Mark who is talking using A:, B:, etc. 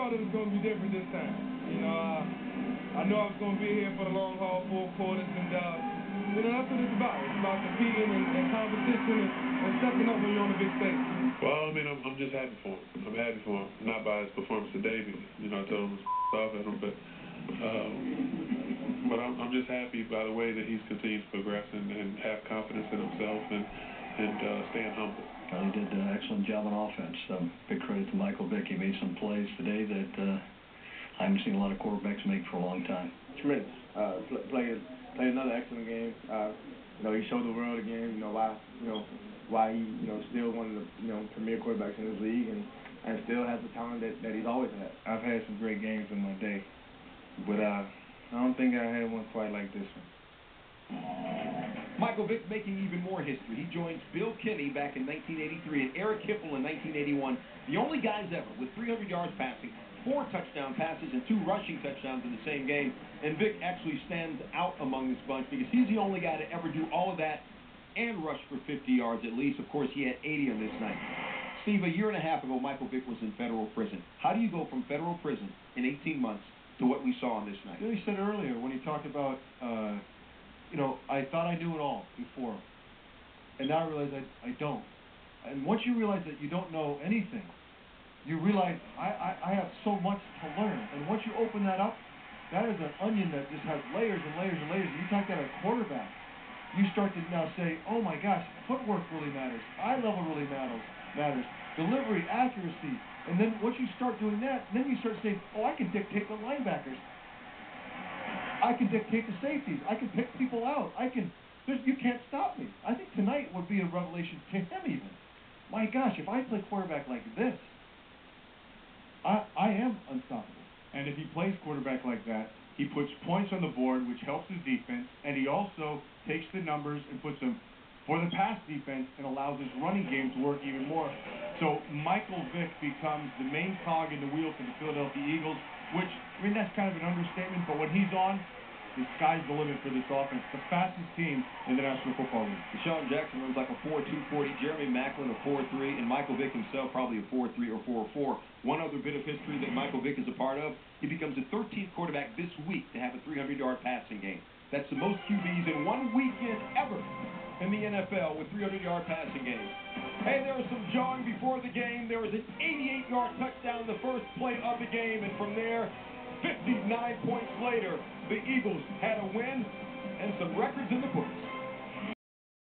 A: thought it was going to be different this time. You know, I knew I was going to be here for the long haul, 4 quarters, and, you know, that's what it's about. It's about competing and competition and stepping up when you're on a big stage.
B: Well, I mean, I'm just happy for him. I'm happy for him, not by his performance today, because, you know, I told him I was off at him, but I'm just happy by the way that he's continued to progress and have confidence in himself and staying humble.
C: He did an excellent job on offense. Big credit to Michael Vick. He made some plays today that I haven't seen a lot of quarterbacks make for a long time.
D: Tremendous. Played another excellent game. You know, he showed the world again. Why he still one of the premier quarterbacks in this league, and still has the talent that he's always had.
E: I've had some great games in my day, but I don't think I had one quite like this one.
F: Michael Vick making even more history. He joins Bill Kinney back in 1983 and Eric Hipple in 1981. The only guys ever with 300 yards passing, 4 touchdown passes, and 2 rushing touchdowns in the same game. And Vick actually stands out among this bunch because he's the only guy to ever do all of that and rush for 50 yards at least. Of course, he had 80 on this night. Steve, a year and a half ago, Michael Vick was in federal prison. How do you go from federal prison in 18 months to what we saw on this night?
G: Billy said earlier when he talked about, I thought I knew it all before, and now I realize I don't. And once you realize that you don't know anything, you realize I have so much to learn. And once you open that up, that is an onion that just has layers and layers and layers. And you talk about a quarterback, you start to now say, oh my gosh, footwork really matters, eye level really matters, delivery, accuracy. And then once you start doing that, then you start saying, oh, I can dictate the linebackers. I can dictate the safeties. I can pick people out. You can't stop me. I think tonight would be a revelation to him even. My gosh, if I play quarterback like this, I am unstoppable.
E: And if he plays quarterback like that, he puts points on the board, which helps his defense, and he also takes the numbers and puts them for the pass defense and allows his running game to work even more. So Michael Vick becomes the main cog in the wheel for the Philadelphia Eagles, which, I mean, that's kind of an understatement, but when he's on, the sky's the limit for this offense. The fastest team in the National Football League.
F: Deshaun Jackson runs like a 4.2 40. Jeremy Maclin a 4.3, and Michael Vick himself probably a 4.3 or 4.4. One other bit of history that Michael Vick is a part of, he becomes the 13th quarterback this week to have a 300-yard passing game. That's the most QBs in one weekend ever in the NFL with 300-yard passing games. Hey, there was some jawing before the game. There was an 88-yard touchdown the first play of the game, and from there, 59 points later, the Eagles had a win and some records in the books.